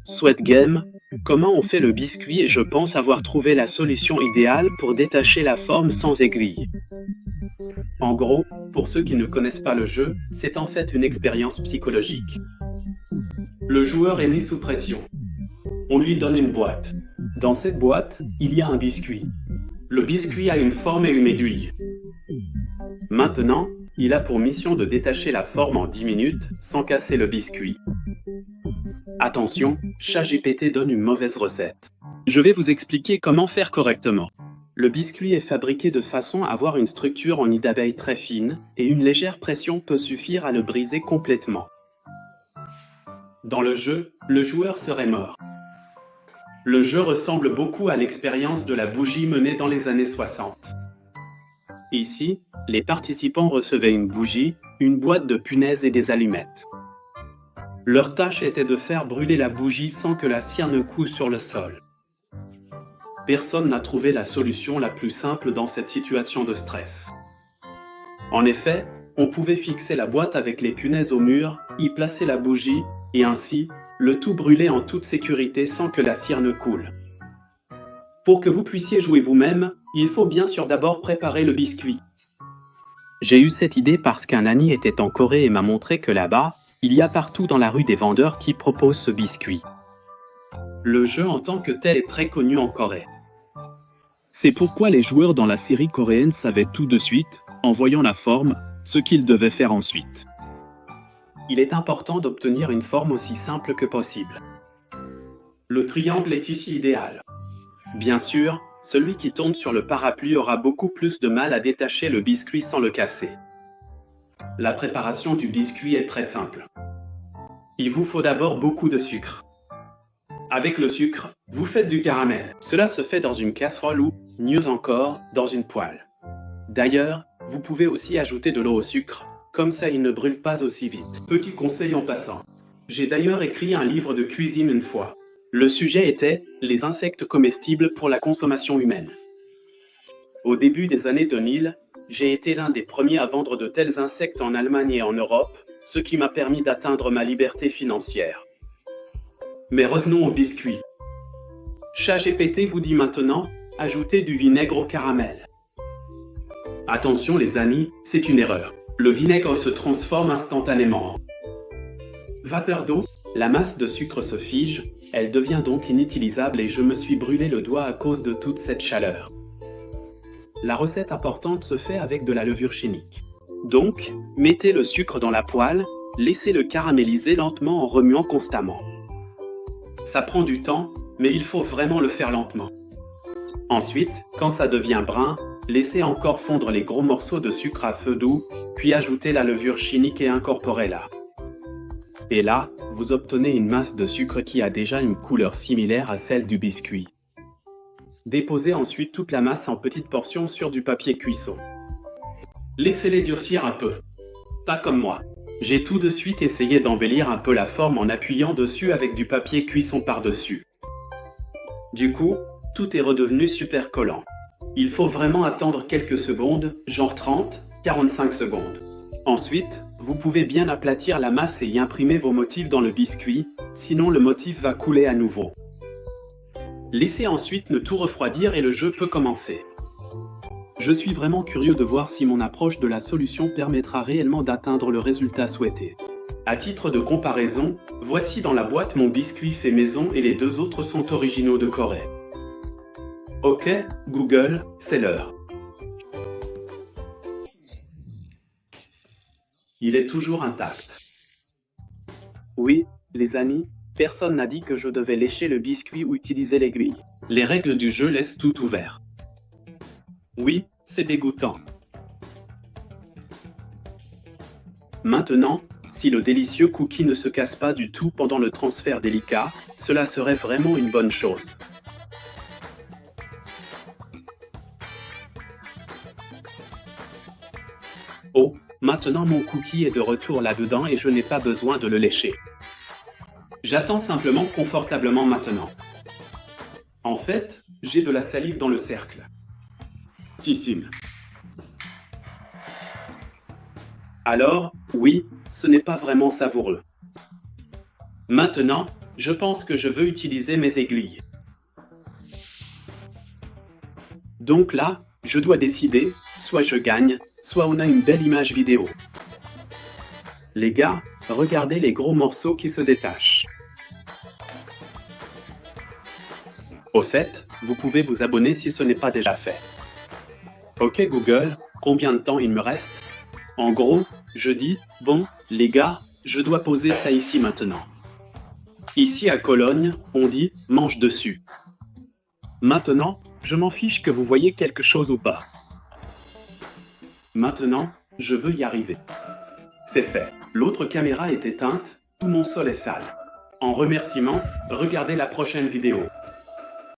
Sweat Game, comment on fait le biscuit et je pense avoir trouvé la solution idéale pour détacher la forme sans aiguille. En gros, pour ceux qui ne connaissent pas le jeu, c'est en fait une expérience psychologique. Le joueur est mis sous pression. On lui donne une boîte. Dans cette boîte, il y a un biscuit. Le biscuit a une forme et une aiguille. Maintenant, il a pour mission de détacher la forme en 10 minutes sans casser le biscuit. Attention, ChatGPT donne une mauvaise recette. Je vais vous expliquer comment faire correctement. Le biscuit est fabriqué de façon à avoir une structure en nid d'abeille très fine, et une légère pression peut suffire à le briser complètement. Dans le jeu, le joueur serait mort. Le jeu ressemble beaucoup à l'expérience de la bougie menée dans les années 60. Ici, les participants recevaient une bougie, une boîte de punaises et des allumettes. Leur tâche était de faire brûler la bougie sans que la cire ne coule sur le sol. Personne n'a trouvé la solution la plus simple dans cette situation de stress. En effet, on pouvait fixer la boîte avec les punaises au mur, y placer la bougie, et ainsi, le tout brûler en toute sécurité sans que la cire ne coule. Pour que vous puissiez jouer vous-même, il faut bien sûr d'abord préparer le biscuit. J'ai eu cette idée parce qu'un ami était en Corée et m'a montré que là-bas, il y a partout dans la rue des vendeurs qui proposent ce biscuit. Le jeu en tant que tel est très connu en Corée. C'est pourquoi les joueurs dans la série coréenne savaient tout de suite, en voyant la forme, ce qu'ils devaient faire ensuite. Il est important d'obtenir une forme aussi simple que possible. Le triangle est ici idéal. Bien sûr, celui qui tourne sur le parapluie aura beaucoup plus de mal à détacher le biscuit sans le casser. La préparation du biscuit est très simple. Il vous faut d'abord beaucoup de sucre. Avec le sucre, vous faites du caramel. Cela se fait dans une casserole ou, mieux encore, dans une poêle. D'ailleurs, vous pouvez aussi ajouter de l'eau au sucre, comme ça il ne brûle pas aussi vite. Petit conseil en passant. J'ai d'ailleurs écrit un livre de cuisine une fois. Le sujet était « Les insectes comestibles pour la consommation humaine ». Au début des années 2000, j'ai été l'un des premiers à vendre de tels insectes en Allemagne et en Europe, ce qui m'a permis d'atteindre ma liberté financière. Mais revenons au biscuit. ChatGPT vous dit maintenant, ajoutez du vinaigre au caramel. Attention les amis, c'est une erreur. Le vinaigre se transforme instantanément en vapeur d'eau, la masse de sucre se fige, elle devient donc inutilisable et je me suis brûlé le doigt à cause de toute cette chaleur. La recette importante se fait avec de la levure chimique. Donc, mettez le sucre dans la poêle, laissez-le caraméliser lentement en remuant constamment. Ça prend du temps, mais il faut vraiment le faire lentement. Ensuite, quand ça devient brun, laissez encore fondre les gros morceaux de sucre à feu doux, puis ajoutez la levure chimique et incorporez-la. Et là, vous obtenez une masse de sucre qui a déjà une couleur similaire à celle du biscuit. Déposez ensuite toute la masse en petites portions sur du papier cuisson. Laissez-les durcir un peu. Pas comme moi. J'ai tout de suite essayé d'embellir un peu la forme en appuyant dessus avec du papier cuisson par-dessus. Du coup, tout est redevenu super collant. Il faut vraiment attendre quelques secondes, genre 30-45 secondes. Ensuite, vous pouvez bien aplatir la masse et y imprimer vos motifs dans le biscuit, sinon le motif va couler à nouveau. Laissez ensuite le tout refroidir et le jeu peut commencer. Je suis vraiment curieux de voir si mon approche de la solution permettra réellement d'atteindre le résultat souhaité. À titre de comparaison, voici dans la boîte mon biscuit fait maison et les deux autres sont originaux de Corée. Ok, Google, c'est l'heure. Il est toujours intact. Oui, les amis, personne n'a dit que je devais lécher le biscuit ou utiliser l'aiguille. Les règles du jeu laissent tout ouvert. Oui, c'est dégoûtant. Maintenant, si le délicieux cookie ne se casse pas du tout pendant le transfert délicat, cela serait vraiment une bonne chose. Oh, maintenant mon cookie est de retour là-dedans et je n'ai pas besoin de le lécher. J'attends simplement confortablement maintenant. En fait, j'ai de la salive dans le cercle. Tissime. Alors, oui, ce n'est pas vraiment savoureux. Maintenant, Je pense que je veux utiliser mes aiguilles. Donc là, je dois décider, soit je gagne, soit on a une belle image vidéo. Les gars, regardez les gros morceaux qui se détachent. Au fait, vous pouvez vous abonner si ce n'est pas déjà fait. Ok Google, combien de temps il me reste? En gros, je dis, bon, les gars, je dois poser ça ici maintenant. Ici à Cologne, on dit « mange dessus ». Maintenant, je m'en fiche que vous voyez quelque chose ou pas. Maintenant, je veux y arriver. C'est fait. L'autre caméra est éteinte, tout mon sol est sale. En remerciement, regardez la prochaine vidéo.